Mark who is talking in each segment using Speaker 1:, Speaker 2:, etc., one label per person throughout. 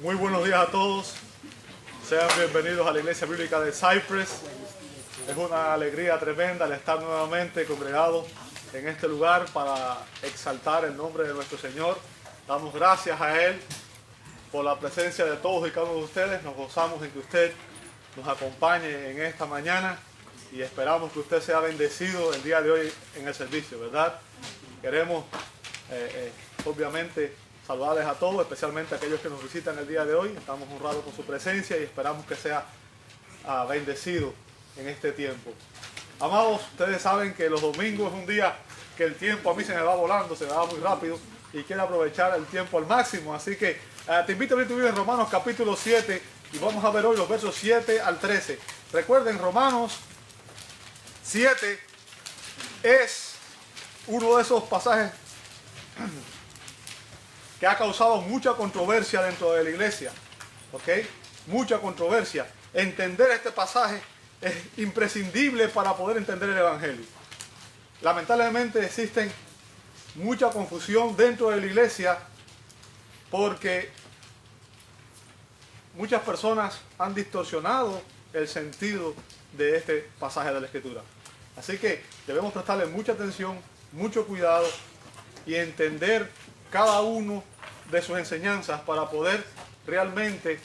Speaker 1: Muy buenos días a todos. Sean bienvenidos a la Iglesia Bíblica de Cypress. Es una alegría tremenda el estar nuevamente congregados en este lugar para exaltar el nombre de nuestro Señor. Damos gracias a Él por la presencia de todos y cada uno de ustedes. Nos gozamos en que usted nos acompañe en esta mañana y esperamos que usted sea bendecido el día de hoy en el servicio, ¿verdad? Queremos, obviamente, saludarles a todos, especialmente a aquellos que nos visitan el día de hoy. Estamos honrados con su presencia y esperamos que sea bendecido en este tiempo. Amados, ustedes saben que los domingos es un día que el tiempo a mí se me va volando, se me va muy rápido y quiero aprovechar el tiempo al máximo. Así que te invito a abrir tu Biblia en Romanos capítulo 7 y vamos a ver hoy los versos 7 al 13. Recuerden, Romanos 7 es uno de esos pasajes que ha causado mucha controversia dentro de la iglesia, ¿ok? Mucha controversia. Entender este pasaje es imprescindible para poder entender el Evangelio. Lamentablemente existen mucha confusión dentro de la iglesia porque muchas personas han distorsionado el sentido de este pasaje de la Escritura. Así que debemos prestarle mucha atención, mucho cuidado y entender cada uno de sus enseñanzas para poder realmente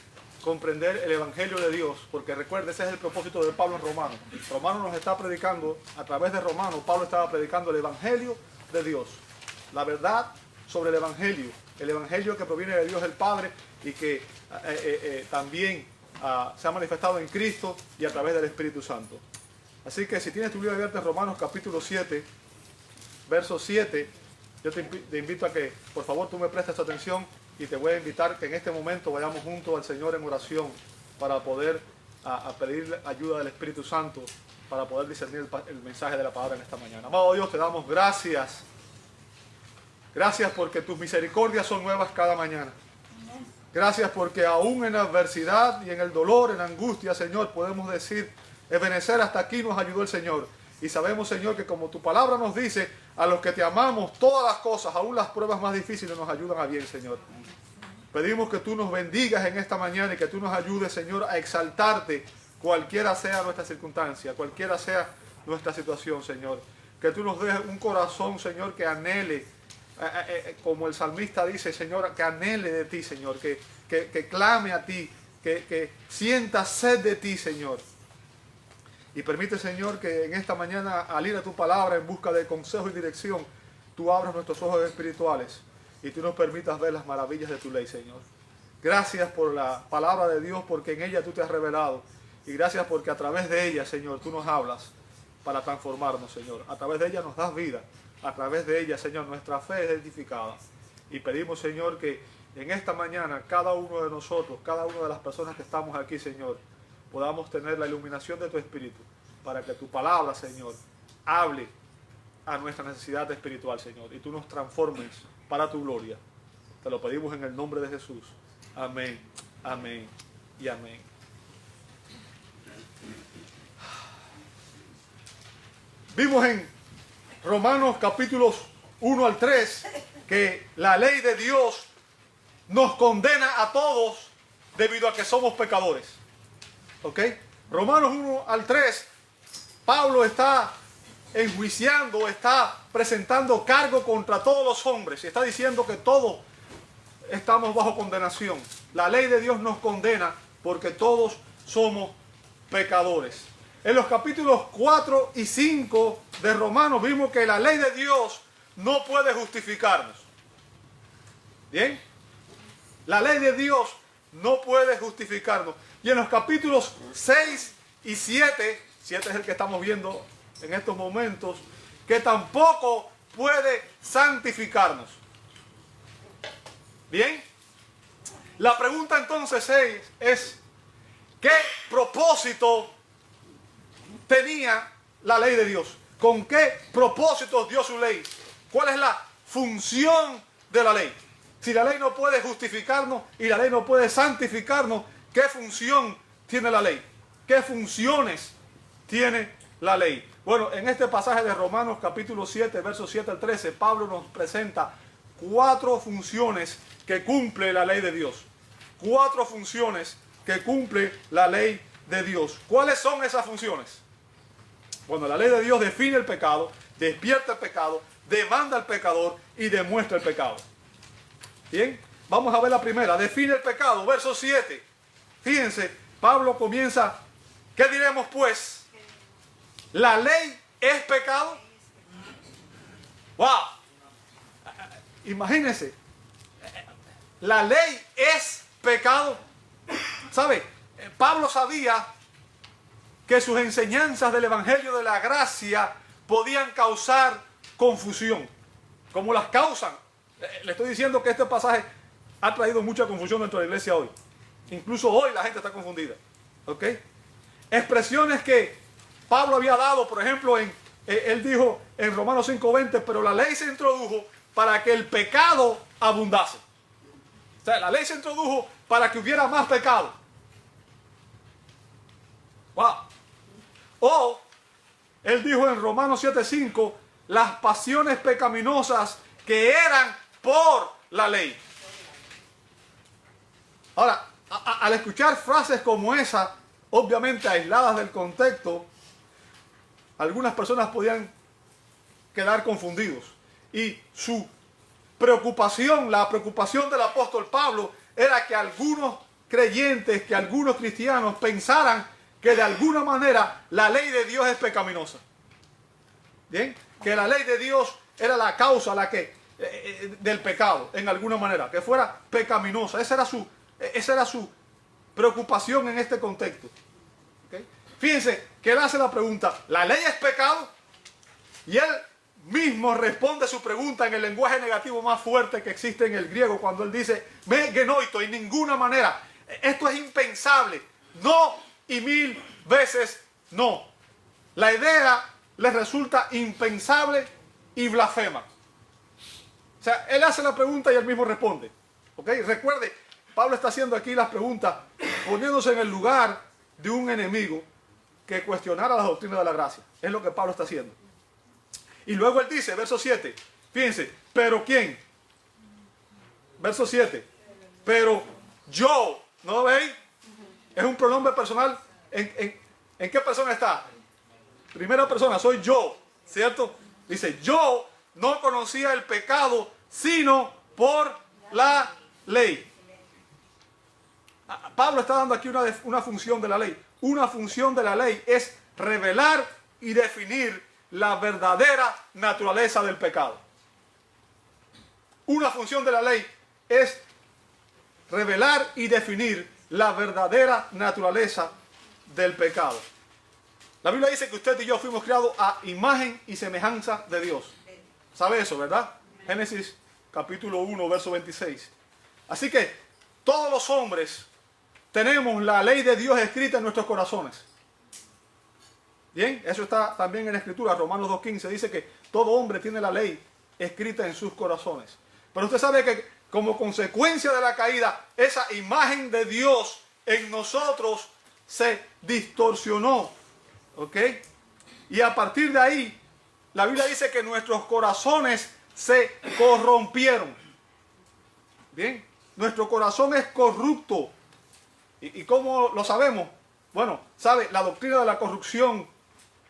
Speaker 1: comprender el Evangelio de Dios, porque recuerde, ese es el propósito de Pablo en Romanos. Romanos nos está predicando, a través de Romanos, Pablo estaba predicando el Evangelio de Dios, la verdad sobre el Evangelio que proviene de Dios el Padre y que también se ha manifestado en Cristo y a través del Espíritu Santo. Así que si tienes tu Biblia abierta en Romanos capítulo 7, verso 7, yo te invito a que por favor tú me prestes atención y te voy a invitar que en este momento vayamos juntos al Señor en oración para poder pedir ayuda del Espíritu Santo para poder discernir el mensaje de la palabra en esta mañana. Amado Dios, te damos gracias. Gracias porque tus misericordias son nuevas cada mañana. Gracias porque aún en la adversidad y en el dolor, en la angustia, Señor, podemos decir, Ebenezer, hasta aquí nos ayudó el Señor. Y sabemos, Señor, que como tu palabra nos dice, a los que te amamos, todas las cosas, aún las pruebas más difíciles, nos ayudan a bien, Señor. Pedimos que tú nos bendigas en esta mañana y que tú nos ayudes, Señor, a exaltarte, cualquiera sea nuestra circunstancia, cualquiera sea nuestra situación, Señor. Que tú nos des un corazón, Señor, que anhele, como el salmista dice, Señor, que anhele de ti, Señor, que clame a ti, que sienta sed de ti, Señor. Y permite, Señor, que en esta mañana, al ir a tu palabra en busca de consejo y dirección, tú abras nuestros ojos espirituales y tú nos permitas ver las maravillas de tu ley, Señor. Gracias por la palabra de Dios, porque en ella tú te has revelado. Y gracias porque a través de ella, Señor, tú nos hablas para transformarnos, Señor. A través de ella nos das vida. A través de ella, Señor, nuestra fe es edificada. Y pedimos, Señor, que en esta mañana cada uno de nosotros, cada una de las personas que estamos aquí, Señor, podamos tener la iluminación de tu Espíritu para que tu palabra, Señor, hable a nuestra necesidad espiritual, Señor, y tú nos transformes para tu gloria. Te lo pedimos en el nombre de Jesús. Amén, amén y amén. Vimos en Romanos capítulos 1 al 3 que la ley de Dios nos condena a todos debido a que somos pecadores. ¿Ok? Romanos 1 al 3, Pablo está enjuiciando, está presentando cargo contra todos los hombres y está diciendo que todos estamos bajo condenación. La ley de Dios nos condena porque todos somos pecadores. En los capítulos 4 y 5 de Romanos vimos que la ley de Dios no puede justificarnos. ¿Bien? La ley de Dios no puede justificarnos. Y en los capítulos 6 y 7 es el que estamos viendo en estos momentos, que tampoco puede santificarnos. ¿Bien? La pregunta entonces es ¿qué propósito tenía la ley de Dios? ¿Con qué propósito dio su ley? ¿Cuál es la función de la ley? Si la ley no puede justificarnos y la ley no puede santificarnos, ¿qué función tiene la ley? ¿Qué funciones tiene la ley? Bueno, en este pasaje de Romanos capítulo 7, versos 7 al 13, Pablo nos presenta 4 funciones que cumple la ley de Dios. 4 funciones que cumple la ley de Dios. ¿Cuáles son esas funciones? Bueno, la ley de Dios define el pecado, despierta el pecado, demanda al pecador y demuestra el pecado. Bien, vamos a ver la primera. Define el pecado, verso 7. Fíjense, Pablo comienza, ¿qué diremos pues? ¿La ley es pecado? ¡Wow! Imagínense, la ley es pecado. ¿Sabe? Pablo sabía que sus enseñanzas del Evangelio de la Gracia podían causar confusión, como las causan. Le estoy diciendo que este pasaje ha traído mucha confusión dentro de la iglesia hoy. Incluso hoy la gente está confundida. ¿Ok? Expresiones que Pablo había dado, por ejemplo, él dijo en Romanos 5:20, pero la ley se introdujo para que el pecado abundase. O sea, la ley se introdujo para que hubiera más pecado. ¡Wow! O, él dijo en Romanos 7:5, las pasiones pecaminosas que eran por la ley. Ahora, al escuchar frases como esa, obviamente aisladas del contexto, algunas personas podían quedar confundidos. Y su preocupación, la preocupación del apóstol Pablo, era que algunos creyentes, que algunos cristianos pensaran que de alguna manera la ley de Dios es pecaminosa. ¿Bien? Que la ley de Dios era la causa del pecado, en alguna manera, que fuera pecaminosa. Esa era su preocupación en este contexto. ¿Okay? Fíjense que él hace la pregunta, ¿la ley es pecado? Y él mismo responde su pregunta en el lenguaje negativo más fuerte que existe en el griego, cuando él dice, me genoito, en ninguna manera. Esto es impensable. No y 1000 veces no. La idea les resulta impensable y blasfema. O sea, él hace la pregunta y él mismo responde. ¿Ok? Recuerde, Pablo está haciendo aquí las preguntas poniéndose en el lugar de un enemigo que cuestionara la doctrina de la gracia. Es lo que Pablo está haciendo. Y luego él dice, verso 7, fíjense, ¿pero quién? Verso 7, pero yo, ¿no lo veis? Es un pronombre personal. ¿En qué persona está? Primera persona, soy yo, ¿cierto? Dice, yo no conocía el pecado sino por la ley. Pablo está dando aquí una función de la ley. Una función de la ley es revelar y definir la verdadera naturaleza del pecado. Una función de la ley es revelar y definir la verdadera naturaleza del pecado. La Biblia dice que usted y yo fuimos creados a imagen y semejanza de Dios. ¿Sabe eso, verdad? Génesis capítulo 1, verso 26. Así que todos los hombres tenemos la ley de Dios escrita en nuestros corazones. Bien, eso está también en la Escritura. Romanos 2:15 dice que todo hombre tiene la ley escrita en sus corazones. Pero usted sabe que como consecuencia de la caída, esa imagen de Dios en nosotros se distorsionó. ¿Ok? Y a partir de ahí, la Biblia dice que nuestros corazones se corrompieron. Bien, nuestro corazón es corrupto. ¿Y cómo lo sabemos? Bueno, sabe, la doctrina de la corrupción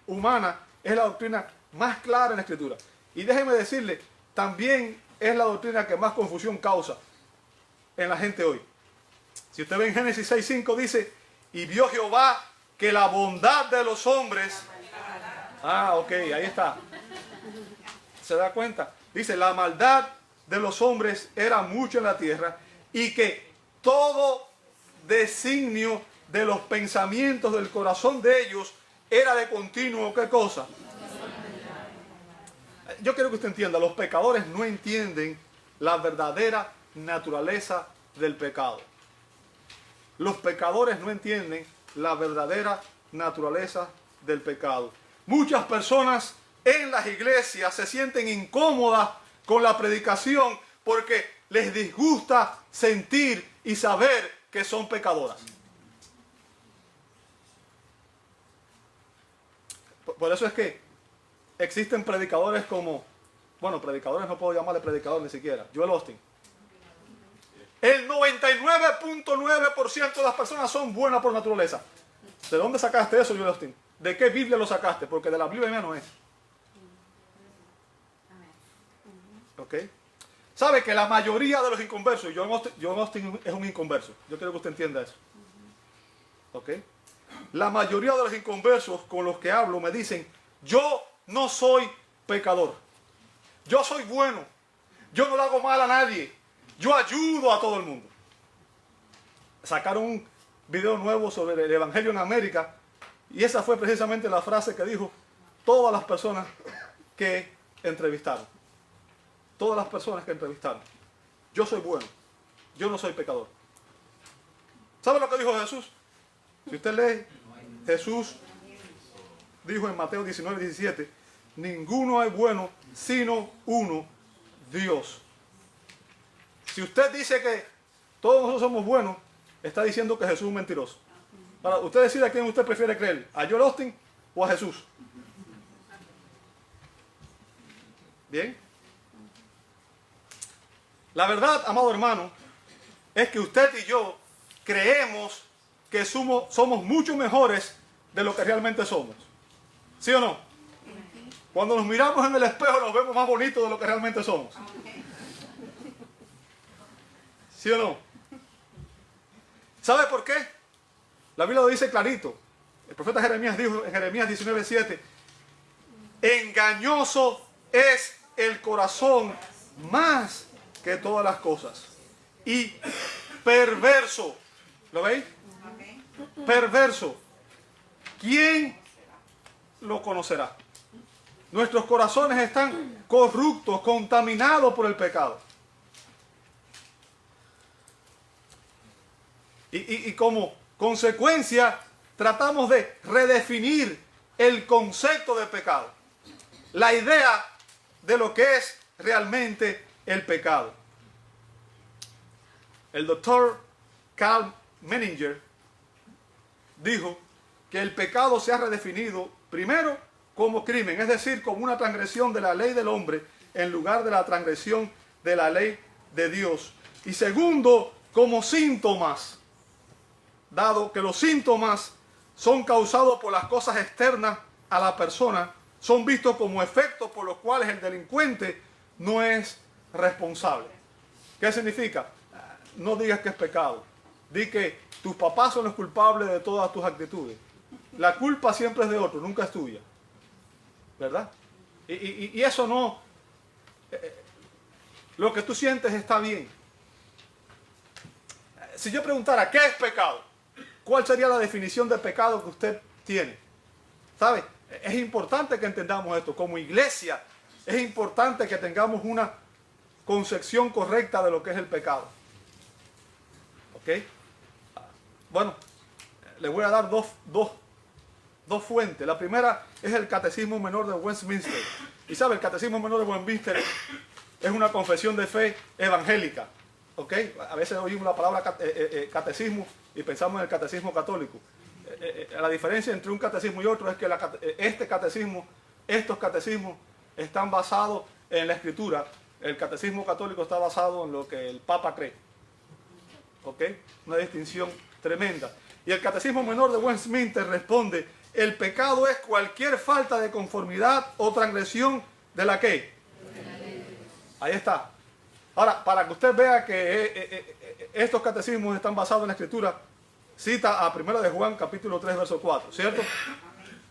Speaker 1: humana es la doctrina más clara en la Escritura. Y déjeme decirle, también es la doctrina que más confusión causa en la gente hoy. Si usted ve en Génesis 6:5 dice, y vio Jehová que la bondad de los hombres... ok, ahí está. ¿Se da cuenta? Dice, la maldad de los hombres era mucho en la tierra y que todo designio de los pensamientos del corazón de ellos era de continuo, ¿qué cosa? Yo quiero que usted entienda, los pecadores no entienden la verdadera naturaleza del pecado. Los pecadores no entienden la verdadera naturaleza del pecado. Muchas personas en las iglesias se sienten incómodas con la predicación porque les disgusta sentir y saber que son pecadoras. Por eso es que existen predicadores como, bueno, predicadores no puedo llamarle predicador ni siquiera, Joel Osteen. El 99.9% de las personas son buenas por naturaleza. ¿De dónde sacaste eso, Joel Austin? ¿De qué Biblia lo sacaste? Porque de la Biblia mía no es. ¿Ok? ¿Sabe que la mayoría de los inconversos, Joel Austin es un inconverso? Yo quiero que usted entienda eso. ¿Ok? La mayoría de los inconversos con los que hablo me dicen, yo no soy pecador. Yo soy bueno. Yo no le hago mal a nadie. Yo ayudo a todo el mundo. Sacaron un video nuevo sobre el Evangelio en América y esa fue precisamente la frase que dijo todas las personas que entrevistaron. Todas las personas que entrevistaron. Yo soy bueno. Yo no soy pecador. ¿Sabe lo que dijo Jesús? Si usted lee, Jesús dijo en Mateo 19:17, ninguno es bueno sino uno, Dios. Si usted dice que todos nosotros somos buenos, está diciendo que Jesús es un mentiroso. Ahora, usted decide a quién usted prefiere creer, a Joel Austin o a Jesús. Bien. La verdad, amado hermano, es que usted y yo creemos que somos mucho mejores de lo que realmente somos. ¿Sí o no? Cuando nos miramos en el espejo nos vemos más bonitos de lo que realmente somos. ¿Sí o no? ¿Sabe por qué? La Biblia lo dice clarito. El profeta Jeremías dijo en Jeremías 19:7, engañoso es el corazón más que todas las cosas. Y perverso. ¿Lo veis? Perverso. ¿Quién lo conocerá? Nuestros corazones están corruptos, contaminados por el pecado. Y como consecuencia, tratamos de redefinir el concepto de pecado. La idea de lo que es realmente el pecado. El doctor Carl Menninger dijo que el pecado se ha redefinido primero como crimen, es decir, como una transgresión de la ley del hombre en lugar de la transgresión de la ley de Dios. Y segundo, como síntomas, dado que los síntomas son causados por las cosas externas a la persona, son vistos como efectos por los cuales el delincuente no es responsable. ¿Qué significa? No digas que es pecado. Di que tus papás son los culpables de todas tus actitudes. La culpa siempre es de otro, nunca es tuya. ¿Verdad? Y eso no... lo que tú sientes está bien. Si yo preguntara, ¿qué es pecado? ¿Cuál sería la definición de pecado que usted tiene? ¿Sabe? Es importante que entendamos esto. Como iglesia, es importante que tengamos una concepción correcta de lo que es el pecado. ¿Ok? Bueno, le voy a dar dos fuentes. La primera es el Catecismo Menor de Westminster. Y sabe, el Catecismo Menor de Westminster es una confesión de fe evangélica. ¿Ok? A veces oímos la palabra catecismo y pensamos en el catecismo católico. La diferencia entre un catecismo y otro es que estos catecismos están basados en la Escritura. El catecismo católico está basado en lo que el Papa cree. ¿Ok? Una distinción tremenda. Y el Catecismo Menor de Westminster responde, el pecado es cualquier falta de conformidad o transgresión de la ¿qué? Ahí está. Ahora, para que usted vea que estos catecismos están basados en la Escritura, cita a 1 de Juan, capítulo 3, verso 4, ¿cierto?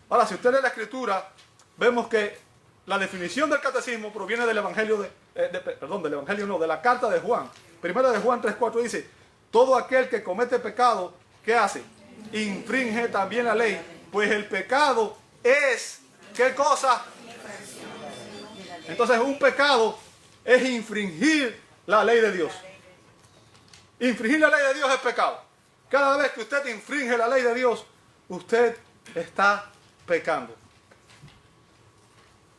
Speaker 1: Ahora, si usted lee la Escritura, vemos que la definición del catecismo proviene del Evangelio de la carta de Juan. 1 de Juan 3, 4 dice, todo aquel que comete pecado, ¿qué hace? Infringe también la ley, pues el pecado es, ¿qué cosa? Entonces un pecado es infringir la ley de Dios. Infringir la ley de Dios es pecado. Cada vez que usted infringe la ley de Dios, usted está pecando.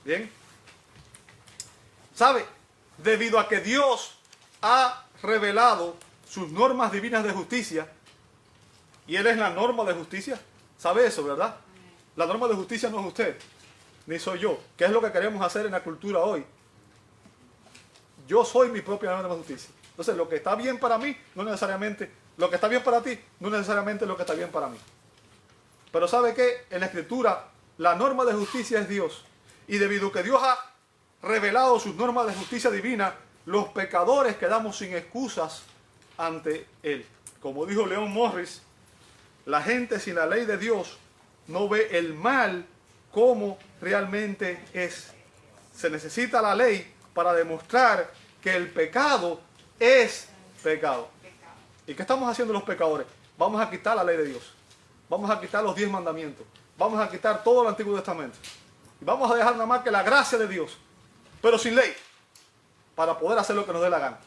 Speaker 1: ¿Bien? ¿Sabe? Debido a que Dios ha revelado sus normas divinas de justicia, y Él es la norma de justicia, ¿sabe eso, verdad? La norma de justicia no es usted, ni soy yo. ¿Qué es lo que queremos hacer en la cultura hoy? Yo soy mi propia norma de justicia. Entonces, lo que está bien para mí, no necesariamente, lo que está bien para ti, no necesariamente lo que está bien para mí. Pero ¿sabe qué? En la Escritura, la norma de justicia es Dios. Y debido a que Dios ha revelado sus normas de justicia divina, los pecadores quedamos sin excusas ante Él. Como dijo Leon Morris, la gente sin la ley de Dios no ve el mal como realmente es. Se necesita la ley para demostrar que el pecado es pecado. ¿Y qué estamos haciendo los pecadores? Vamos a quitar la ley de Dios. Vamos a quitar los 10 mandamientos. Vamos a quitar todo el Antiguo Testamento. Y vamos a dejar nada más que la gracia de Dios, pero sin ley, para poder hacer lo que nos dé la gana.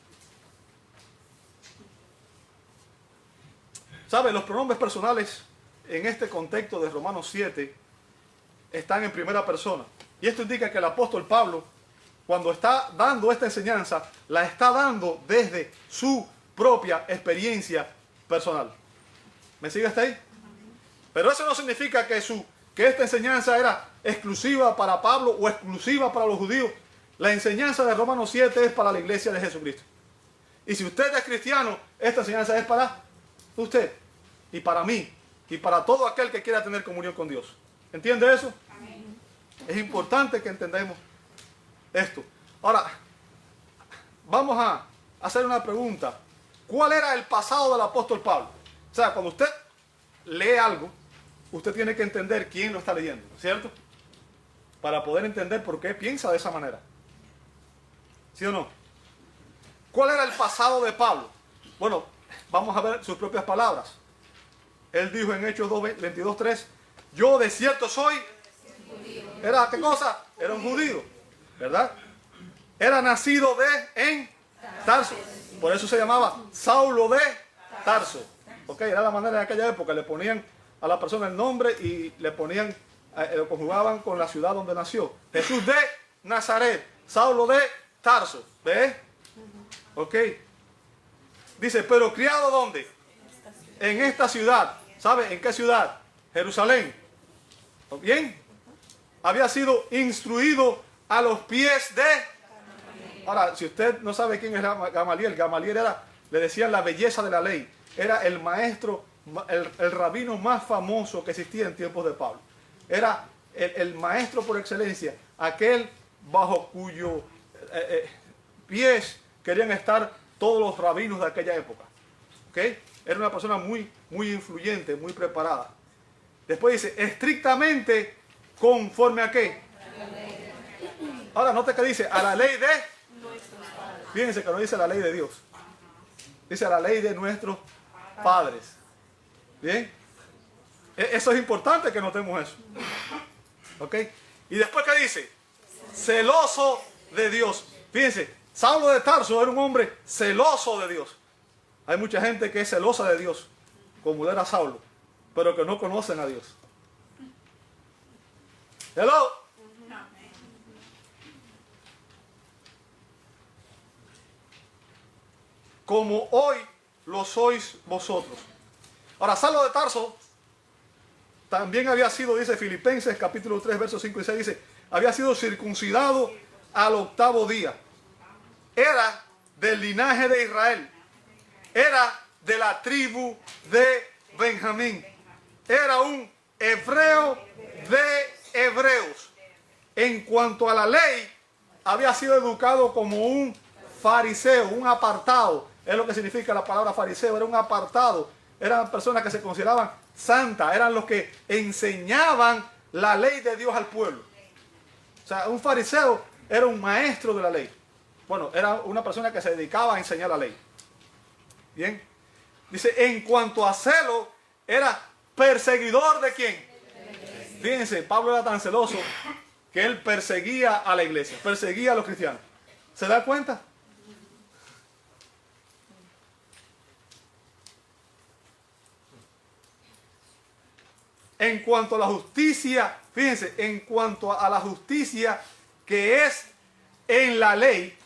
Speaker 1: ¿Sabe? Los pronombres personales en este contexto de Romanos 7 están en primera persona. Y esto indica que el apóstol Pablo, cuando está dando esta enseñanza, la está dando desde su propia experiencia personal. ¿Me sigue hasta ahí? Pero eso no significa que esta enseñanza era exclusiva para Pablo o exclusiva para los judíos. La enseñanza de Romanos 7 es para la iglesia de Jesucristo. Y si usted es cristiano, esta enseñanza es para usted y para mí y para todo aquel que quiera tener comunión con Dios. ¿Entiende eso? Amén. Es importante que entendamos esto. Ahora, vamos a hacer una pregunta. ¿Cuál era el pasado del apóstol Pablo? O sea, cuando usted lee algo, usted tiene que entender quién lo está leyendo, ¿cierto? Para poder entender por qué piensa de esa manera. ¿Sí o no? ¿Cuál era el pasado de Pablo? Bueno, vamos a ver sus propias palabras. Él dijo en Hechos 22:3, yo de cierto soy. ¿Era qué cosa? Era un judío, ¿verdad? Era nacido en Tarso. Por eso se llamaba Saulo de Tarso. Ok, era la manera de aquella época. Le ponían a la persona el nombre y le ponían, lo conjugaban con la ciudad donde nació. Jesús de Nazaret, Saulo de Tarso. ¿Ves? Ok. Dice, pero criado ¿dónde? En esta ciudad. ¿Sabe en qué ciudad? Jerusalén. ¿Bien? Había sido instruido a los pies de... Ahora, si usted no sabe quién es Gamaliel, Gamaliel era, le decían la belleza de la ley. Era el maestro, el rabino más famoso que existía en tiempos de Pablo. Era el maestro por excelencia, aquel bajo cuyo pies querían estar todos los rabinos de aquella época. ¿Ok? Era una persona muy, muy influyente, muy preparada. Después dice, estrictamente conforme a qué. Ahora note que dice, a la ley de... Fíjense que no dice la ley de Dios. Dice a la ley de nuestros padres. ¿Bien? Eso es importante que notemos eso. ¿Ok? Y después ¿qué dice? Celoso de Dios. Fíjense, Saulo de Tarso era un hombre celoso de Dios. Hay mucha gente que es celosa de Dios, como era Saulo, pero que no conocen a Dios. Hello. Como hoy lo sois vosotros. Ahora, Saulo de Tarso también había sido, dice Filipenses capítulo 3, versos 5 y 6, dice, había sido circuncidado al 8º día. Era del linaje de Israel. Era de la tribu de Benjamín. Era un hebreo de hebreos. En cuanto a la ley, había sido educado como un fariseo, un apartado. Es lo que significa la palabra fariseo. Era un apartado. Eran personas que se consideraban santas. Eran los que enseñaban la ley de Dios al pueblo. O sea, un fariseo era un maestro de la ley. Bueno, era una persona que se dedicaba a enseñar la ley. Bien. Dice, en cuanto a celo, era perseguidor de quién. Fíjense, Pablo era tan celoso que él perseguía a la iglesia, perseguía a los cristianos. ¿Se da cuenta? En cuanto a la justicia, fíjense, en cuanto a la justicia que es en la ley,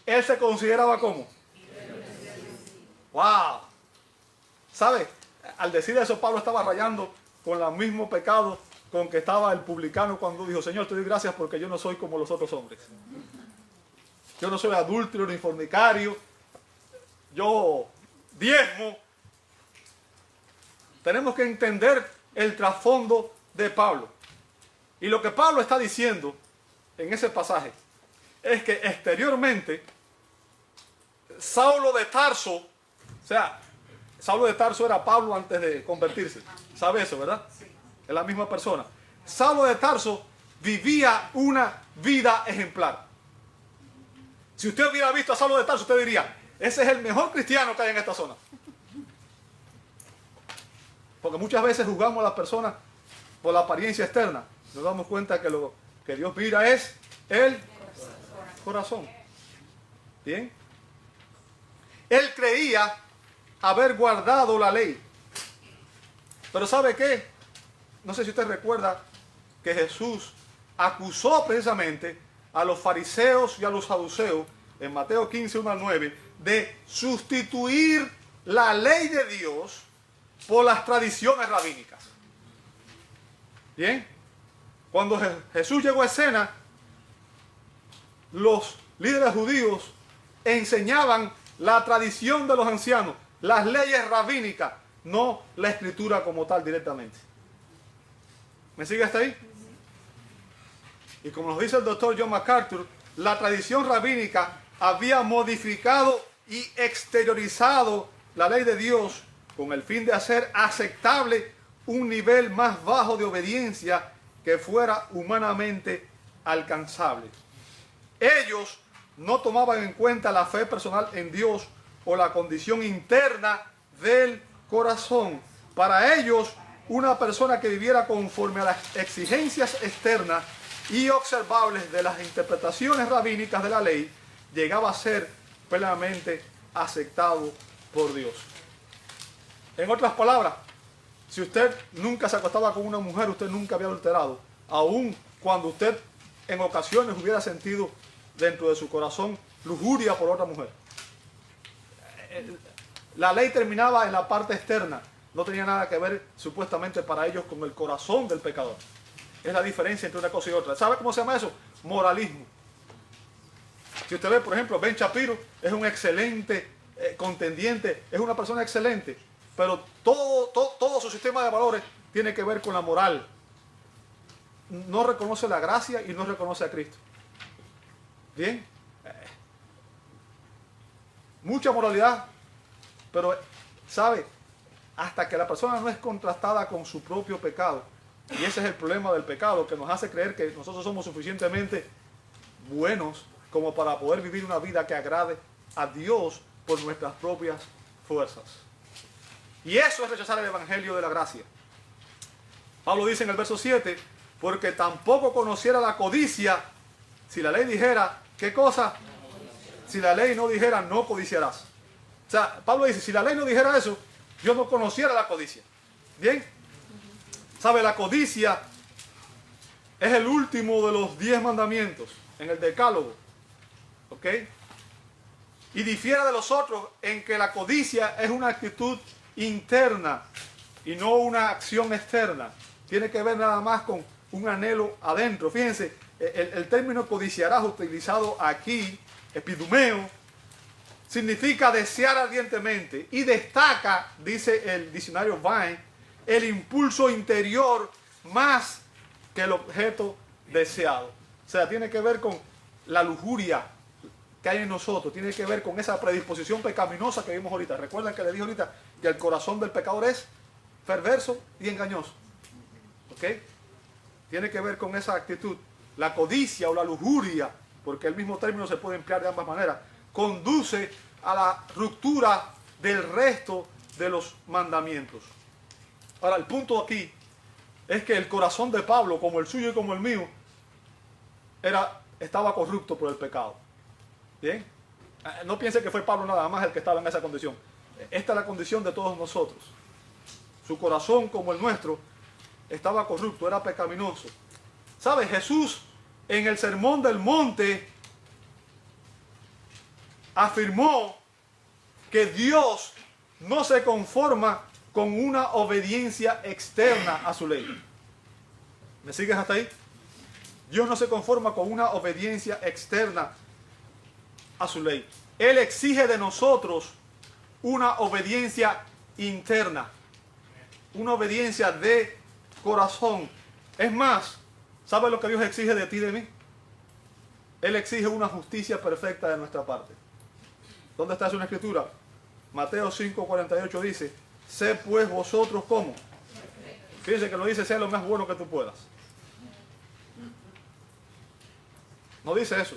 Speaker 1: él se consideraba como. ¡Wow! ¿Sabe? Al decir eso, Pablo estaba rayando con el mismo pecado con que estaba el publicano cuando dijo, Señor, te doy gracias porque yo no soy como los otros hombres. Yo no soy adúltero ni fornicario. yo diezmo. Tenemos que entender el trasfondo de Pablo. Y lo que Pablo está diciendo en ese pasaje es que exteriormente Saulo de Tarso, o sea, Saulo de Tarso era Pablo antes de convertirse. ¿Sabe eso, verdad? Es la misma persona. Saulo de Tarso vivía una vida ejemplar. Si usted hubiera visto a Saulo de Tarso, usted diría, ese es el mejor cristiano que hay en esta zona. Porque muchas veces juzgamos a las personas por la apariencia externa. Nos damos cuenta que lo que Dios mira es el corazón. ¿Bien? Él creía haber guardado la ley. Pero ¿sabe qué? No sé si usted recuerda que Jesús acusó precisamente a los fariseos y a los saduceos en Mateo 15, 1 al 9 de sustituir la ley de Dios por las tradiciones rabínicas. Bien, cuando Jesús llegó a escena, los líderes judíos enseñaban la tradición de los ancianos, las leyes rabínicas, no la escritura como tal directamente. ¿Me sigue hasta ahí? Y como nos dice el doctor John MacArthur, la tradición rabínica había modificado y exteriorizado la ley de Dios con el fin de hacer aceptable un nivel más bajo de obediencia que fuera humanamente alcanzable. Ellos no tomaban en cuenta la fe personal en Dios o la condición interna del corazón. Para ellos, una persona que viviera conforme a las exigencias externas y observables de las interpretaciones rabínicas de la ley, llegaba a ser plenamente aceptado por Dios. En otras palabras, si usted nunca se acostaba con una mujer, usted nunca había adulterado, aun cuando usted en ocasiones hubiera sentido dentro de su corazón lujuria por otra mujer. La ley terminaba en la parte externa, no tenía nada que ver supuestamente para ellos con el corazón del pecador. Es la diferencia entre una cosa y otra. ¿Sabe cómo se llama eso? Moralismo. Si usted ve, por ejemplo, Ben Shapiro es un excelente contendiente, es una persona excelente, pero todo su sistema de valores tiene que ver con la moral. No reconoce la gracia y no reconoce a Cristo. Bien. Mucha moralidad, pero, ¿sabe? Hasta que la persona no es contrastada con su propio pecado. Y ese es el problema del pecado, que nos hace creer que nosotros somos suficientemente buenos como para poder vivir una vida que agrade a Dios por nuestras propias fuerzas. Y eso es rechazar el evangelio de la gracia. Pablo dice en el verso 7, porque tampoco conociera la codicia si la ley dijera, ¿qué cosa? Si la ley no dijera, no codiciarás. O sea, Pablo dice, si la ley no dijera eso, yo no conociera la codicia. ¿Bien? ¿Sabe? La codicia es el último de los 10 mandamientos en el Decálogo. ¿Ok? Y difiere de los otros en que la codicia es una actitud interna y no una acción externa. Tiene que ver nada más con un anhelo adentro. Fíjense, el término codiciarás utilizado aquí, epidumeo, significa desear ardientemente y destaca, dice el diccionario Vine, el impulso interior más que el objeto deseado. O sea, tiene que ver con la lujuria que hay en nosotros, tiene que ver con esa predisposición pecaminosa que vimos ahorita. Recuerden que le dije ahorita que el corazón del pecador es perverso y engañoso. ¿Ok? Tiene que ver con esa actitud. La codicia o la lujuria, porque el mismo término se puede emplear de ambas maneras, conduce a la ruptura del resto de los mandamientos. Ahora, el punto aquí es que el corazón de Pablo, como el suyo y como el mío, estaba corrupto por el pecado. ¿Bien? No piense que fue Pablo nada más el que estaba en esa condición. Esta es la condición de todos nosotros. Su corazón, como el nuestro, estaba corrupto, era pecaminoso. ¿Sabe? Jesús, en el Sermón del Monte, afirmó que Dios no se conforma con una obediencia externa a su ley. ¿Me sigues hasta ahí? Dios no se conforma con una obediencia externa a su ley. Él exige de nosotros una obediencia interna, una obediencia de corazón. Es más, ¿sabes lo que Dios exige de ti y de mí? Él exige una justicia perfecta de nuestra parte. ¿Dónde está eso en la Escritura? Mateo 5:48 dice, sé pues vosotros como. Fíjense que lo dice, sé lo más bueno que tú puedas. No dice eso.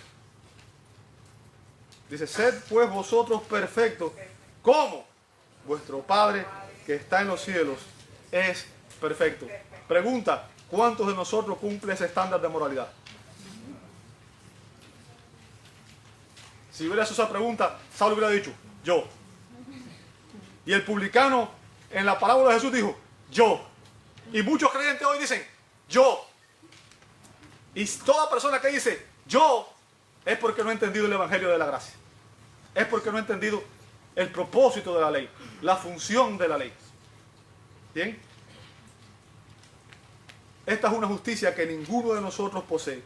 Speaker 1: Dice, sed pues vosotros perfectos, como vuestro Padre que está en los cielos es perfecto. Pregunta, ¿cuántos de nosotros cumple ese estándar de moralidad? Si hubiera hecho esa pregunta, Saulo hubiera dicho, yo. Y el publicano en la parábola de Jesús dijo, yo. Y muchos creyentes hoy dicen, yo. Y toda persona que dice, yo, es porque no ha entendido el evangelio de la gracia. Es porque no ha entendido el propósito de la ley, la función de la ley. ¿Bien? Esta es una justicia que ninguno de nosotros posee.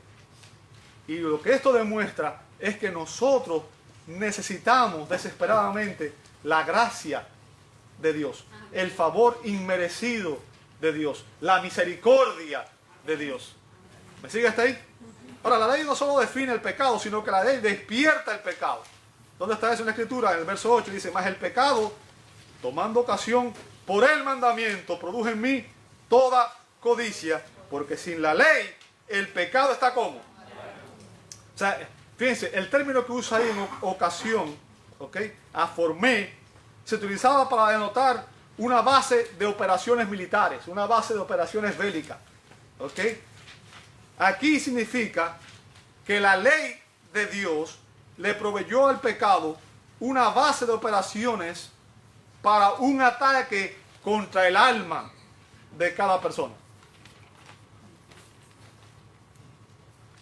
Speaker 1: Y lo que esto demuestra es que nosotros necesitamos desesperadamente la gracia de Dios, el favor inmerecido de Dios, la misericordia de Dios. ¿Me sigue hasta ahí? Ahora, la ley no solo define el pecado, sino que la ley despierta el pecado. ¿Dónde está eso en la Escritura? En el verso 8 dice, mas el pecado, tomando ocasión por el mandamiento, produjo en mí toda codicia, porque sin la ley el pecado está como. O sea, fíjense, el término que usa ahí en ocasión, ¿ok? Aformé, se utilizaba para denotar una base de operaciones militares, una base de operaciones bélicas, ¿ok? Aquí significa que la ley de Dios le proveyó al pecado una base de operaciones para un ataque contra el alma de cada persona.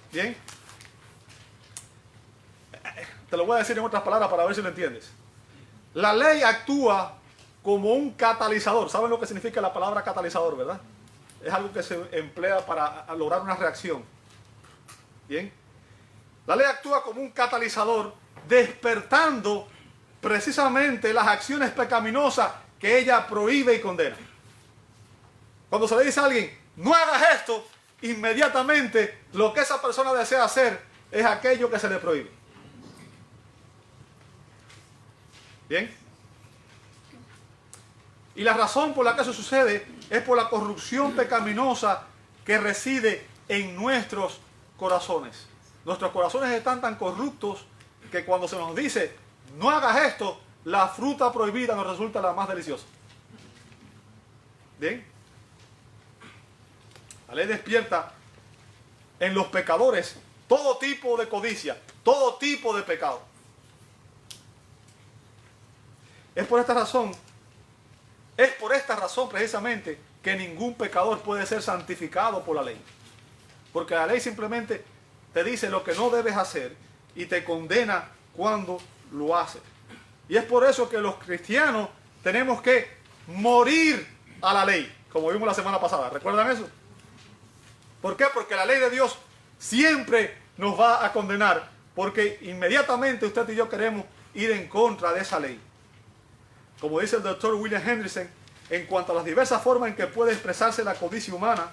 Speaker 1: ¿Bien? Te lo voy a decir en otras palabras para ver si lo entiendes. La ley actúa como un catalizador. ¿Saben lo que significa la palabra catalizador, verdad? Es algo que se emplea para lograr una reacción. ¿Bien? La ley actúa como un catalizador, despertando precisamente las acciones pecaminosas que ella prohíbe y condena. Cuando se le dice a alguien, no hagas esto, inmediatamente lo que esa persona desea hacer es aquello que se le prohíbe. ¿Bien? Y la razón por la que eso sucede es por la corrupción pecaminosa que reside en nuestros corazones. Nuestros corazones están tan corruptos que cuando se nos dice, no hagas esto, la fruta prohibida nos resulta la más deliciosa. ¿Bien? La ley despierta en los pecadores todo tipo de codicia, todo tipo de pecado. Es por esta razón precisamente que ningún pecador puede ser santificado por la ley. Porque la ley simplemente te dice lo que no debes hacer y te condena cuando lo haces. Y es por eso que los cristianos tenemos que morir a la ley, como vimos la semana pasada. ¿Recuerdan eso? ¿Por qué? Porque la ley de Dios siempre nos va a condenar, porque inmediatamente usted y yo queremos ir en contra de esa ley. Como dice el doctor William Hendrickson, en cuanto a las diversas formas en que puede expresarse la codicia humana,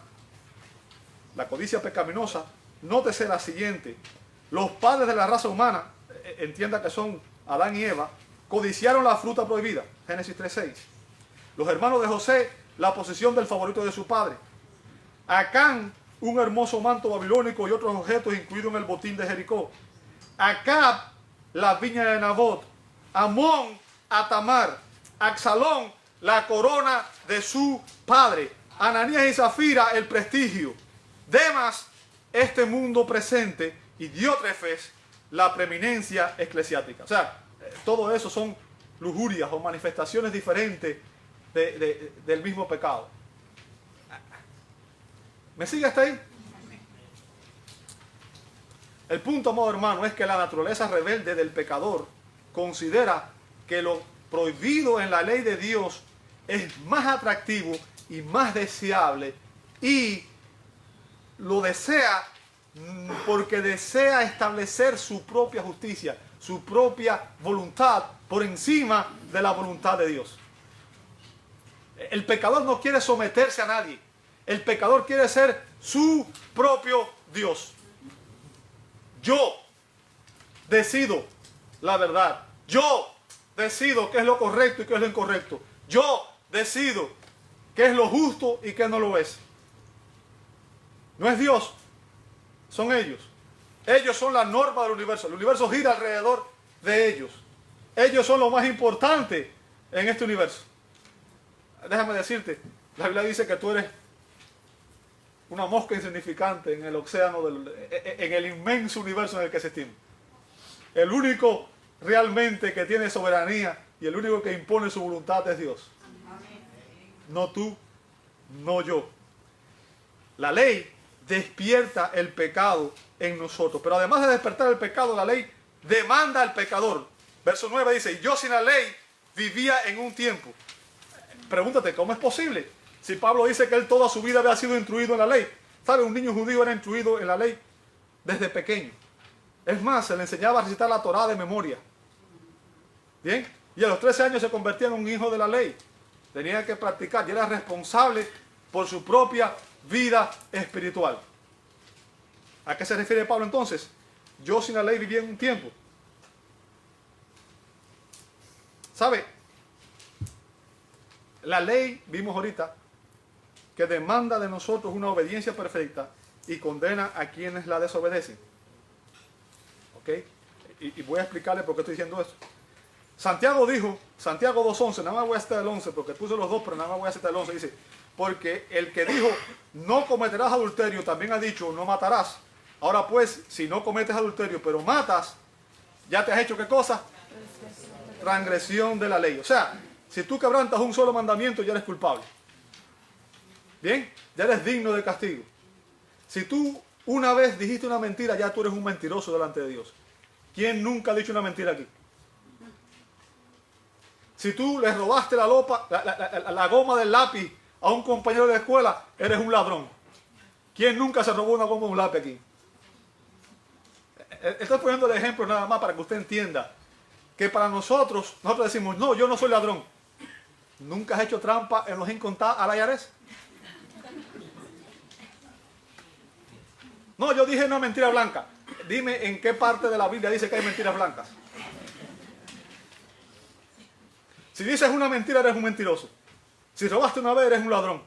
Speaker 1: la codicia pecaminosa, nótese la siguiente. Los padres de la raza humana, entienda que son Adán y Eva, codiciaron la fruta prohibida, Génesis 3:6. Los hermanos de José, la posesión del favorito de su padre. Acán, un hermoso manto babilónico y otros objetos incluidos en el botín de Jericó. Acab, la viña de Nabot. Amón, a Tamar. Absalón, la corona de su padre. Ananías y Zafira, el prestigio. Demas, este mundo presente. Y Diótrefes, la preeminencia eclesiástica. O sea, todo eso son lujurias o manifestaciones diferentes del mismo pecado. ¿Me sigue hasta ahí? El punto, amado hermano, es que la naturaleza rebelde del pecador considera que lo prohibido en la ley de Dios es más atractivo y más deseable, y lo desea porque desea establecer su propia justicia, su propia voluntad por encima de la voluntad de Dios. El pecador no quiere someterse a nadie. El pecador quiere ser su propio Dios. Yo decido la verdad. Yo decido qué es lo correcto y qué es lo incorrecto. Yo decido qué es lo justo y qué no lo es. No es Dios, son ellos. Ellos son la norma del universo. El universo gira alrededor de ellos. Ellos son lo más importante en este universo. Déjame decirte, la Biblia dice que tú eres una mosca insignificante en el océano, en el inmenso universo en el que se estima. El único realmente que tiene soberanía y el único que impone su voluntad es Dios. No tú, no yo. La ley despierta el pecado en nosotros, pero además de despertar el pecado, la ley demanda al pecador. Verso 9 dice, yo sin la ley vivía en un tiempo. Pregúntate, ¿cómo es posible? Si Pablo dice que él toda su vida había sido instruido en la ley. ¿Sabe? Un niño judío era instruido en la ley desde pequeño. Es más, se le enseñaba a recitar la Torá de memoria. ¿Bien? Y a los 13 años se convertía en un hijo de la ley. Tenía que practicar y era responsable por su propia vida espiritual. ¿A qué se refiere Pablo entonces? Yo sin la ley vivía en un tiempo. ¿Sabe? La ley, vimos ahorita, que demanda de nosotros una obediencia perfecta y condena a quienes la desobedecen. ¿Ok? Y voy a explicarle por qué estoy diciendo esto. Santiago dijo, Santiago 2.11, nada más voy a citar el 11, porque puse los dos, pero nada más voy a citar el 11, dice, porque el que dijo, no cometerás adulterio, también ha dicho, no matarás. Ahora pues, si no cometes adulterio, pero matas, ya te has hecho, ¿qué cosa? Transgresión de la ley. O sea, si tú quebrantas un solo mandamiento, ya eres culpable. Bien, ya eres digno de castigo. Si tú una vez dijiste una mentira, ya tú eres un mentiroso delante de Dios. ¿Quién nunca ha dicho una mentira aquí? Si tú le robaste la goma del lápiz a un compañero de la escuela, eres un ladrón. ¿Quién nunca se robó una goma o un lápiz aquí? Estoy poniendo el ejemplo nada más para que usted entienda que para nosotros decimos, no, yo no soy ladrón. ¿Nunca has hecho trampa en los incontables al IRS? No, yo dije una mentira blanca. Dime en qué parte de la Biblia dice que hay mentiras blancas. Si dices una mentira, eres un mentiroso. Si robaste una vez, eres un ladrón.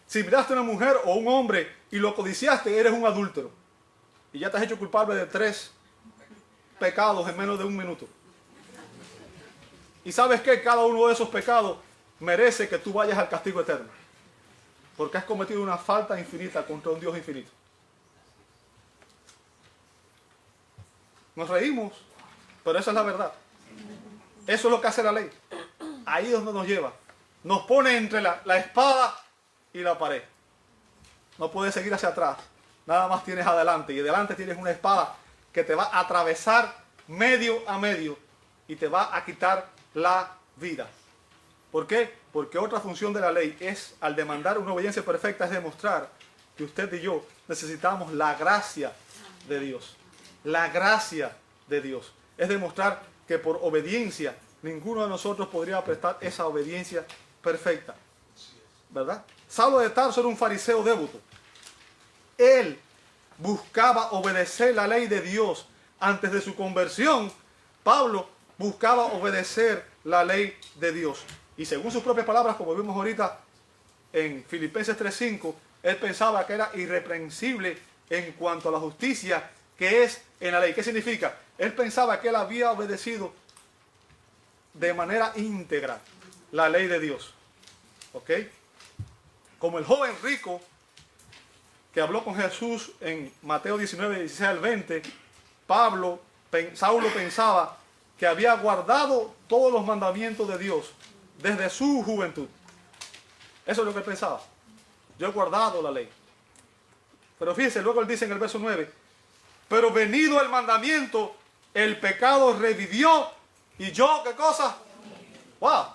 Speaker 1: Si miraste a una mujer o un hombre y lo codiciaste, eres un adúltero. Y ya te has hecho culpable de 3 pecados en menos de un minuto. Y sabes que cada uno de esos pecados merece que tú vayas al castigo eterno. Porque has cometido una falta infinita contra un Dios infinito. Nos reímos, pero esa es la verdad. Eso es lo que hace la ley. Ahí es donde nos lleva. Nos pone entre la espada y la pared. No puedes seguir hacia atrás. Nada más tienes adelante. Y adelante tienes una espada que te va a atravesar medio a medio y te va a quitar la vida. ¿Por qué? Porque otra función de la ley es, al demandar una obediencia perfecta, es demostrar que usted y yo necesitamos la gracia de Dios. La gracia de Dios. Es demostrar que por obediencia ninguno de nosotros podría prestar esa obediencia perfecta. ¿Verdad? Saulo de Tarso era un fariseo devoto. Él buscaba obedecer la ley de Dios. Antes de su conversión, Pablo buscaba obedecer la ley de Dios. Y según sus propias palabras, como vimos ahorita en Filipenses 3:5, él pensaba que era irreprensible en cuanto a la justicia que es en la ley. ¿Qué significa? Él pensaba que él había obedecido de manera íntegra la ley de Dios. ¿Ok? Como el joven rico que habló con Jesús en Mateo 19, 16 al 20, Saulo pensaba que había guardado todos los mandamientos de Dios desde su juventud. Eso es lo que él pensaba. Yo he guardado la ley. Pero fíjese, luego él dice en el verso 9, pero venido el mandamiento, el pecado revivió y yo, ¿qué cosa? ¡Wow!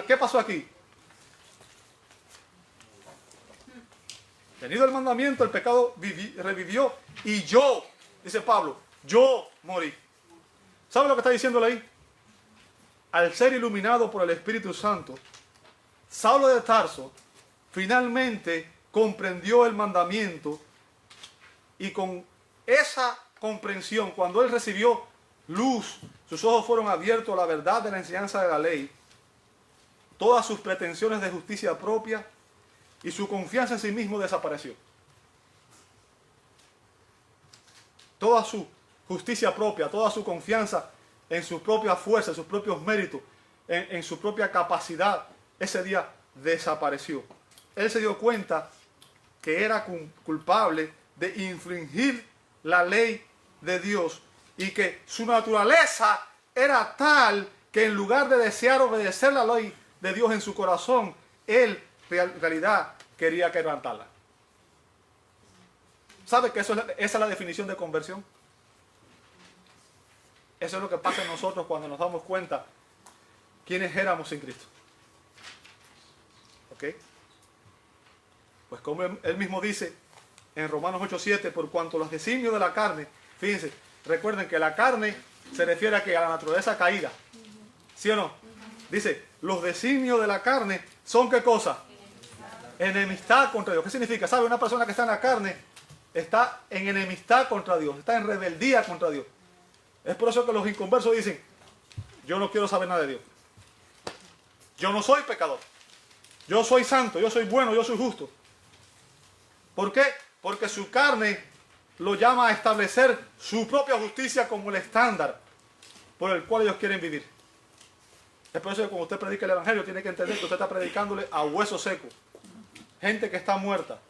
Speaker 1: ¿Qué pasó aquí? Venido el mandamiento, el pecado revivió y yo, dice Pablo, yo morí. ¿Sabe lo que está diciéndole ahí? Al ser iluminado por el Espíritu Santo, Saulo de Tarso finalmente comprendió el mandamiento, y con esa comprensión, cuando él recibió luz, sus ojos fueron abiertos a la verdad de la enseñanza de la ley, todas sus pretensiones de justicia propia y su confianza en sí mismo desapareció. Toda su justicia propia, toda su confianza en su propia fuerza, en sus propios méritos, en su propia capacidad, ese día desapareció. Él se dio cuenta que era culpable de infringir la ley de Dios y que su naturaleza era tal que en lugar de desear obedecer la ley de Dios en su corazón, él en realidad quería quebrantarla. ¿Sabe que esa es la definición de conversión? Eso es lo que pasa en nosotros cuando nos damos cuenta quiénes éramos sin Cristo. ¿Ok? Pues como él mismo dice en Romanos 8:7, por cuanto los designios de la carne, fíjense, recuerden que la carne se refiere a la naturaleza caída. ¿Sí o no? Dice, los designios de la carne son ¿qué cosa? Enemistad contra Dios. ¿Qué significa? ¿Sabe? Una persona que está en la carne está en enemistad contra Dios, está en rebeldía contra Dios. Es por eso que los inconversos dicen, yo no quiero saber nada de Dios. Yo no soy pecador. Yo soy santo, yo soy bueno, yo soy justo. ¿Por qué? Porque su carne lo llama a establecer su propia justicia como el estándar por el cual ellos quieren vivir. Es por eso que cuando usted predica el Evangelio tiene que entender que usted está predicándole a hueso seco. Gente que está muerta.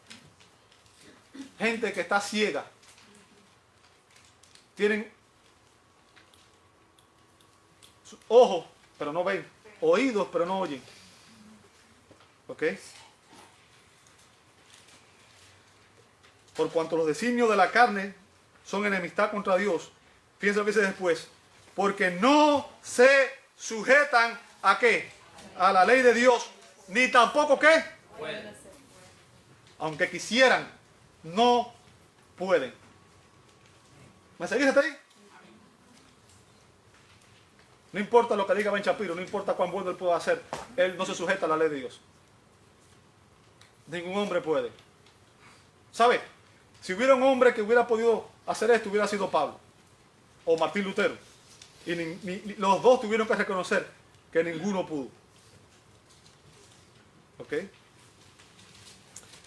Speaker 1: Gente que está ciega. Tienen ojos, pero no ven. Oídos, pero no oyen. ¿Ok? Por cuanto los designios de la carne son enemistad contra Dios. Fíjense lo que dice después. Porque no se sujetan ¿a qué? A la ley de Dios. Ni tampoco ¿qué? Pueden. Aunque quisieran, no pueden. ¿Me seguís hasta ahí? No importa lo que diga Ben Shapiro, no importa cuán bueno él pueda hacer, él no se sujeta a la ley de Dios. Ningún hombre puede. ¿Sabe? Si hubiera un hombre que hubiera podido hacer esto, hubiera sido Pablo o Martín Lutero. Y los dos tuvieron que reconocer que ninguno pudo. ¿Ok?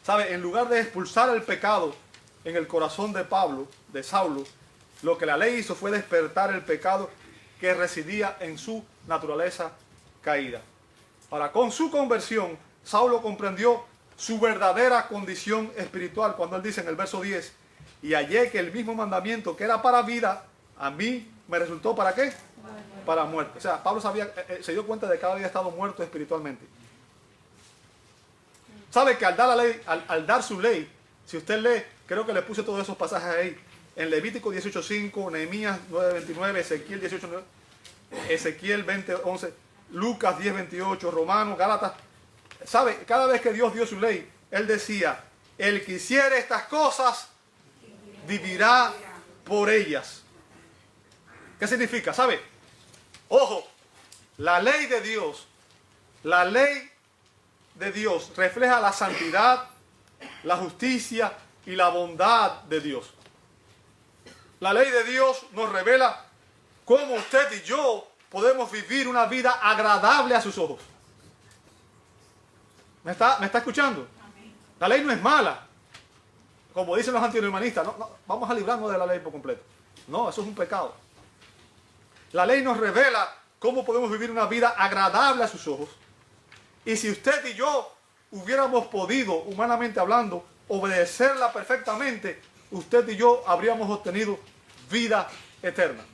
Speaker 1: ¿Sabe? En lugar de expulsar el pecado en el corazón de Pablo, de Saulo, lo que la ley hizo fue despertar el pecado que residía en su naturaleza caída. Ahora, con su conversión, Saulo comprendió su verdadera condición espiritual cuando él dice en el verso 10, y hallé que el mismo mandamiento que era para vida, a mí me resultó ¿para qué? Para muerte. O sea, Pablo se dio cuenta de que había estado muerto espiritualmente. ¿Sabe que al dar la ley, al dar su ley, si usted lee, creo que le puse todos esos pasajes ahí, en Levítico 18:5, Nehemías 9:29, Ezequiel 18:9, Ezequiel 20:11, Lucas 10:28, Romanos, Gálatas. ¿Sabe? Cada vez que Dios dio su ley, Él decía, el que hiciere estas cosas, vivirá por ellas. ¿Qué significa? ¿Sabe? Ojo, la ley de Dios refleja la santidad, la justicia y la bondad de Dios. La ley de Dios nos revela cómo usted y yo podemos vivir una vida agradable a sus ojos. ¿Me está escuchando? La ley no es mala. Como dicen los antinormanistas, no, vamos a librarnos de la ley por completo. No, eso es un pecado. La ley nos revela cómo podemos vivir una vida agradable a sus ojos. Y si usted y yo hubiéramos podido, humanamente hablando, obedecerla perfectamente, usted y yo habríamos obtenido vida eterna.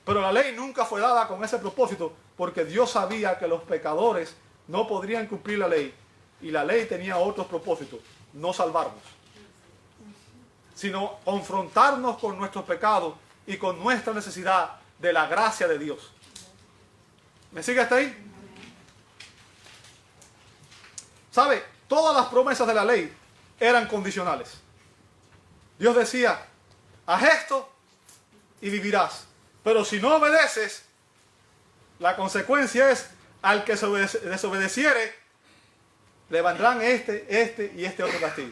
Speaker 1: Pero la ley nunca fue dada con ese propósito, porque Dios sabía que los pecadores no podrían cumplir la ley, y la ley tenía otros propósitos, no salvarnos, sino confrontarnos con nuestros pecados y con nuestra necesidad de la gracia de Dios. ¿Me sigue hasta ahí? ¿Sabe? Todas las promesas de la ley eran condicionales. Dios decía, haz esto y vivirás. Pero si no obedeces, la consecuencia es, al que se desobedeciere, le vendrán este y este otro castigo.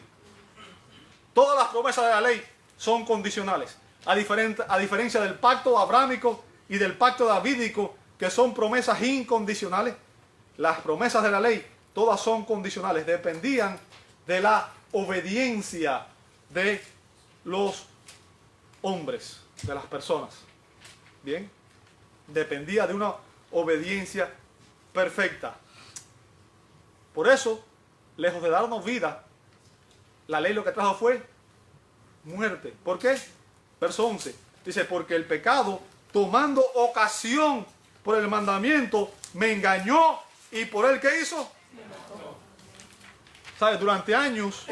Speaker 1: Todas las promesas de la ley son condicionales, a diferencia del pacto abrámico y del pacto davídico, que son promesas incondicionales. Las promesas de la ley, todas son condicionales, dependían de la obediencia de los hombres, de las personas. Bien, dependía de una obediencia perfecta. Por eso, lejos de darnos vida, la ley lo que trajo fue muerte. ¿Por qué? Verso 11. Dice, porque el pecado, tomando ocasión por el mandamiento, me engañó, y por él, ¿qué hizo? ¿Sabe? Durante años,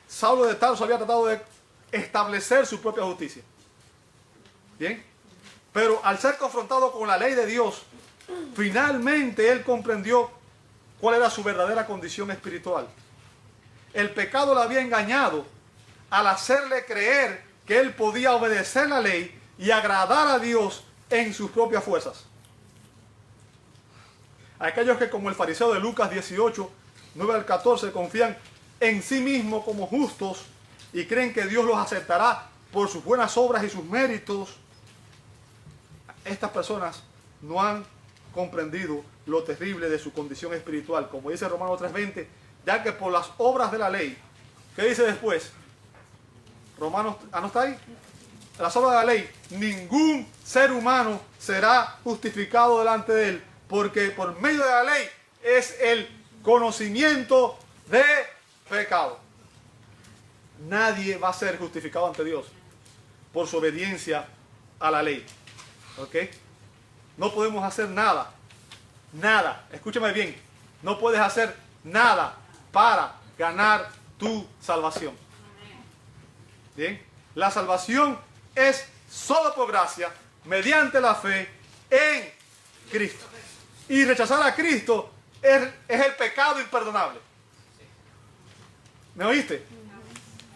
Speaker 1: Saulo de Tarso había tratado de establecer su propia justicia. ¿Bien? Pero al ser confrontado con la ley de Dios, finalmente él comprendió cuál era su verdadera condición espiritual. El pecado le había engañado al hacerle creer que él podía obedecer la ley y agradar a Dios en sus propias fuerzas. Aquellos que, como el fariseo de Lucas 18, 9 al 14, confían en sí mismos como justos y creen que Dios los aceptará por sus buenas obras y sus méritos, estas personas no han comprendido lo terrible de su condición espiritual. Como dice Romanos 3:20, ya que por las obras de la ley, ¿qué dice después? Romanos, ¿no está ahí? Las obras de la ley, ningún ser humano será justificado delante de él, porque por medio de la ley es el conocimiento de pecado. Nadie va a ser justificado ante Dios por su obediencia a la ley. ¿Ok? No podemos hacer nada. Nada. Escúchame bien. No puedes hacer nada para ganar tu salvación. Bien. La salvación es solo por gracia, mediante la fe en Cristo. Y rechazar a Cristo es el pecado imperdonable. ¿Me oíste?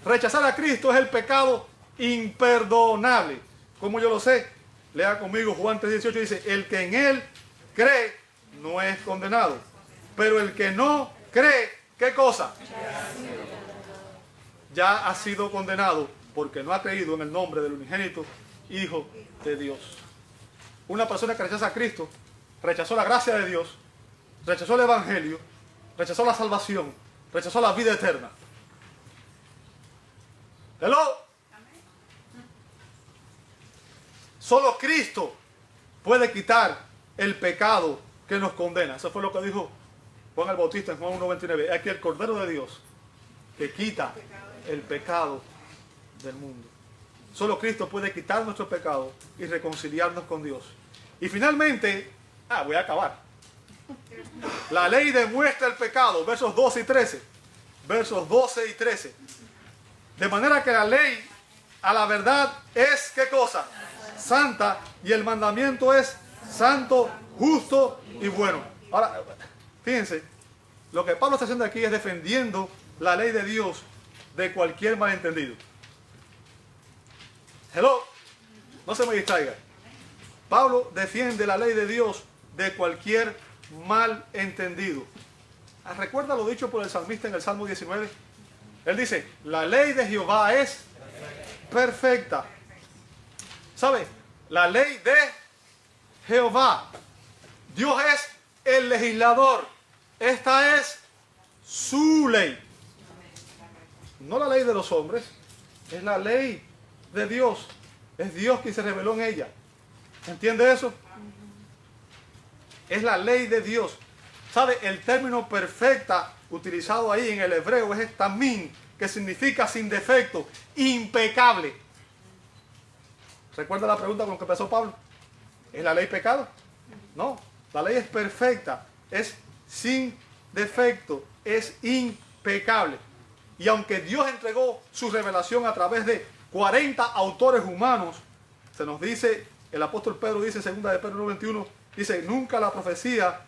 Speaker 1: Rechazar a Cristo es el pecado imperdonable. ¿Cómo yo lo sé? Lea conmigo Juan 3:18, dice, el que en él cree no es condenado, pero el que no cree, ¿qué cosa? Ya ha sido condenado porque no ha creído en el nombre del unigénito Hijo de Dios. Una persona que rechaza a Cristo, rechazó la gracia de Dios, rechazó el Evangelio, rechazó la salvación, rechazó la vida eterna. Hello. Solo Cristo puede quitar el pecado que nos condena. Eso fue lo que dijo Juan el Bautista en Juan 1:29. Aquí el Cordero de Dios que quita el pecado del mundo. Solo Cristo puede quitar nuestro pecado y reconciliarnos con Dios. Y finalmente, voy a acabar. La ley demuestra el pecado, versos 12 y 13. Versos 12 y 13. De manera que la ley, a la verdad, es ¿qué cosa? Santa, y el mandamiento es santo, justo y bueno. Ahora, fíjense, lo que Pablo está haciendo aquí es defendiendo la ley de Dios de cualquier malentendido. Hello, no se me distraiga. Pablo defiende la ley de Dios de cualquier malentendido. ¿Recuerda lo dicho por el salmista en el Salmo 19? Él dice, la ley de Jehová es perfecta. ¿Sabe? La ley de Jehová. Dios es el legislador. Esta es su ley. No la ley de los hombres. Es la ley de Dios. Es Dios quien se reveló en ella. ¿Entiende eso? Es la ley de Dios. ¿Sabe? El término perfecta utilizado ahí en el hebreo es tamim, que significa sin defecto, impecable. ¿Recuerda la pregunta con la que empezó Pablo? ¿Es la ley pecado? No, la ley es perfecta, es sin defecto, es impecable. Y aunque Dios entregó su revelación a través de 40 autores humanos, se nos dice, el apóstol Pedro dice, segunda de Pedro 1:21, dice, nunca la profecía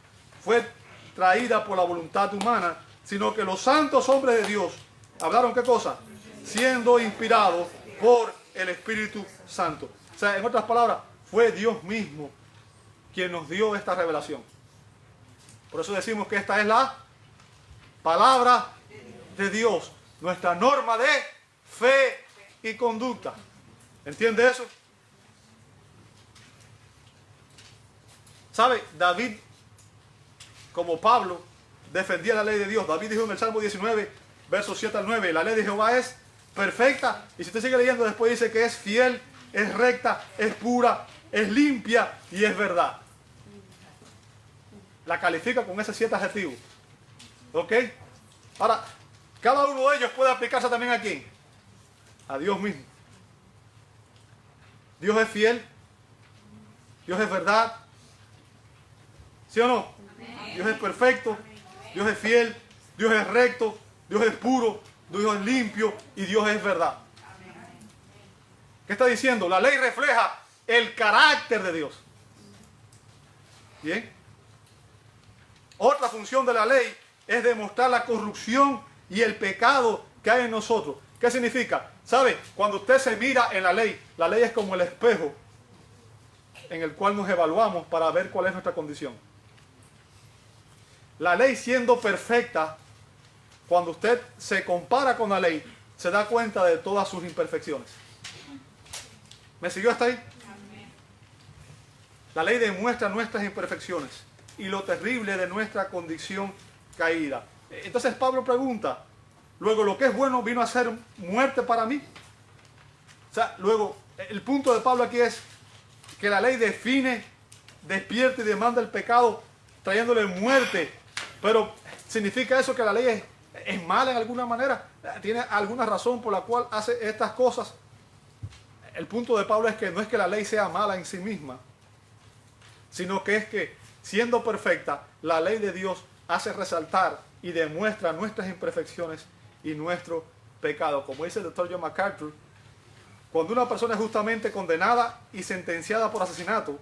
Speaker 1: fue traída por la voluntad humana, sino que los santos hombres de Dios hablaron ¿qué cosa? Siendo inspirados por el Espíritu Santo. O sea, en otras palabras, fue Dios mismo quien nos dio esta revelación. Por eso decimos que esta es la palabra de Dios, nuestra norma de fe y conducta. ¿Entiende eso? ¿Sabe? David, como Pablo, defendía la ley de Dios. David dijo en el Salmo 19, versos 7 al 9, la ley de Jehová es perfecta. Y si usted sigue leyendo, después dice que es fiel, es recta, es pura, es limpia y es verdad. La califica con esos 7 adjetivos. ¿Ok? Ahora, cada uno de ellos puede aplicarse también a ¿quién? A Dios mismo. Dios es fiel. Dios es verdad. ¿Sí o no? Amén. Dios es perfecto. Amén. Dios es fiel. Dios es recto. Dios es puro. Dios es limpio. Y Dios es verdad. Amén. ¿Qué está diciendo? La ley refleja el carácter de Dios. ¿Bien? Otra función de la ley es demostrar la corrupción y el pecado que hay en nosotros. ¿Qué significa? ¿Sabe? Cuando usted se mira en la ley es como el espejo en el cual nos evaluamos para ver cuál es nuestra condición. La ley siendo perfecta, cuando usted se compara con la ley, se da cuenta de todas sus imperfecciones. ¿Me siguió hasta ahí? La ley demuestra nuestras imperfecciones y lo terrible de nuestra condición caída. Entonces Pablo pregunta, luego lo que es bueno vino a ser muerte para mí. O sea, luego el punto de Pablo aquí es que la ley define, despierta y demanda el pecado trayéndole muerte. Pero ¿significa eso que la ley es mala en alguna manera? ¿Tiene alguna razón por la cual hace estas cosas? El punto de Pablo es que no es que la ley sea mala en sí misma, sino que es que siendo perfecta, la ley de Dios hace resaltar y demuestra nuestras imperfecciones y nuestro pecado. Como dice el doctor John MacArthur, cuando una persona es justamente condenada y sentenciada por asesinato,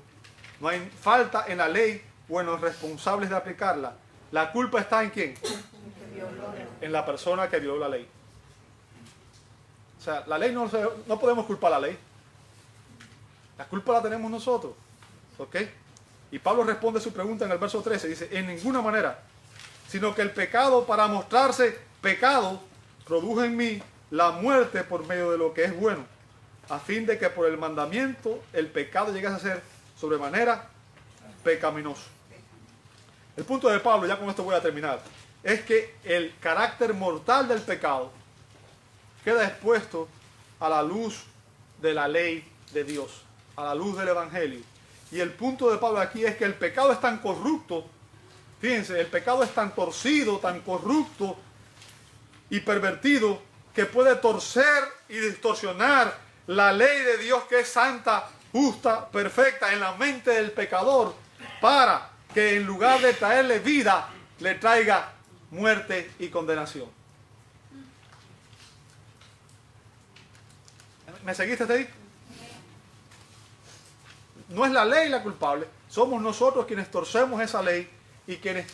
Speaker 1: no hay falta en la ley o en los responsables de aplicarla. La culpa está en ¿quién? En la persona que violó la ley. O sea, la ley no podemos culpar a la ley. La culpa la tenemos nosotros. ¿Ok? Y Pablo responde su pregunta en el verso 13. Dice, en ninguna manera, sino que el pecado para mostrarse pecado produjo en mí la muerte por medio de lo que es bueno, a fin de que por el mandamiento el pecado llegase a ser sobremanera pecaminoso. El punto de Pablo, ya con esto voy a terminar, es que el carácter mortal del pecado queda expuesto a la luz de la ley de Dios, a la luz del Evangelio. Y el punto de Pablo aquí es que el pecado es tan corrupto, fíjense, el pecado es tan torcido, tan corrupto y pervertido, que puede torcer y distorsionar la ley de Dios, que es santa, justa, perfecta, en la mente del pecador, para que en lugar de traerle vida, le traiga muerte y condenación. ¿Me seguiste hasta ahí? No es la ley la culpable, somos nosotros quienes torcemos esa ley y quienes,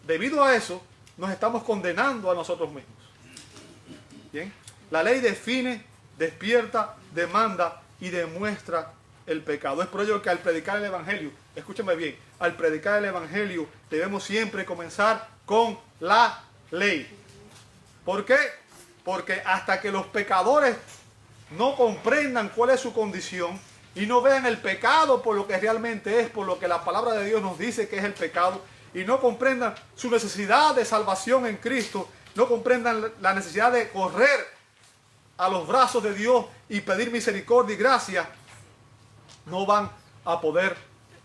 Speaker 1: debido a eso, nos estamos condenando a nosotros mismos. ¿Bien? La ley define, despierta, demanda y demuestra el pecado. Es por ello que al predicar el Evangelio, escúchame bien, al predicar el Evangelio debemos siempre comenzar con la ley. ¿Por qué? Porque hasta que los pecadores no comprendan cuál es su condición y no vean el pecado por lo que realmente es, por lo que la palabra de Dios nos dice que es el pecado, y no comprendan su necesidad de salvación en Cristo, no comprendan la necesidad de correr a los brazos de Dios y pedir misericordia y gracia, no van a poder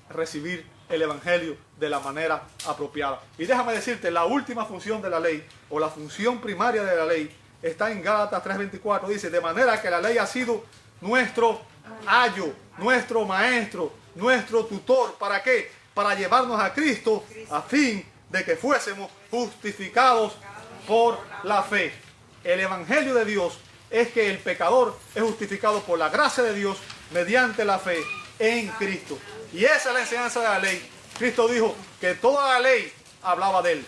Speaker 1: recibir el Evangelio de la manera apropiada. Y déjame decirte, la última función de la ley, o la función primaria de la ley, está en Gálatas 3:24. Dice, de manera que la ley ha sido nuestro ayo, nuestro maestro, nuestro tutor. ¿Para qué? Para llevarnos a Cristo, a fin de que fuésemos justificados por la fe. El Evangelio de Dios es que el pecador es justificado por la gracia de Dios mediante la fe en Cristo. Y esa es la enseñanza de la ley. Cristo dijo que toda la ley hablaba de él.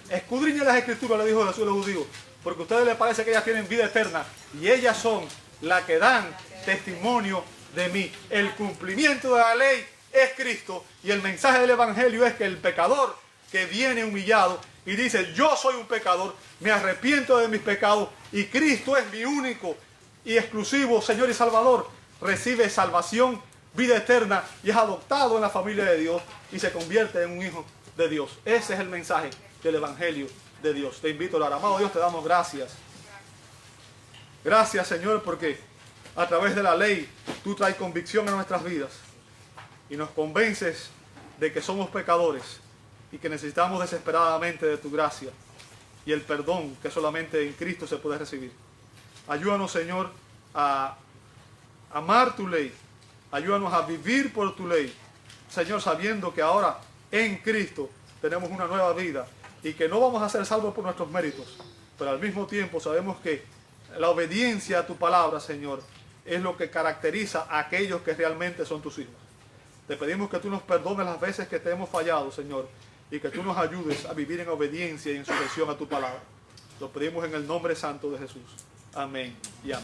Speaker 1: Escudriñe las Escrituras, le dijo Jesús a los judíos, porque a ustedes les parece que ellas tienen vida eterna, y ellas son las que dan testimonio de mí. El cumplimiento de la ley es Cristo, y el mensaje del Evangelio es que el pecador que viene humillado y dice: yo soy un pecador, me arrepiento de mis pecados y Cristo es mi único y exclusivo Señor y Salvador, recibe salvación, vida eterna y es adoptado en la familia de Dios y se convierte en un hijo de Dios. Ese es el mensaje del Evangelio de Dios. Te invito a orar. Amado Dios, te damos gracias. Gracias, Señor, porque a través de la ley tú traes convicción a nuestras vidas y nos convences de que somos pecadores y que necesitamos desesperadamente de tu gracia y el perdón que solamente en Cristo se puede recibir. Ayúdanos, Señor, a amar tu ley. Ayúdanos a vivir por tu ley, Señor, sabiendo que ahora en Cristo tenemos una nueva vida y que no vamos a ser salvos por nuestros méritos, pero al mismo tiempo sabemos que la obediencia a tu palabra, Señor, es lo que caracteriza a aquellos que realmente son tus hijos. Te pedimos que tú nos perdones las veces que te hemos fallado, Señor, y que tú nos ayudes a vivir en obediencia y en sujeción a tu palabra. Lo pedimos en el nombre santo de Jesús. Amén y amén.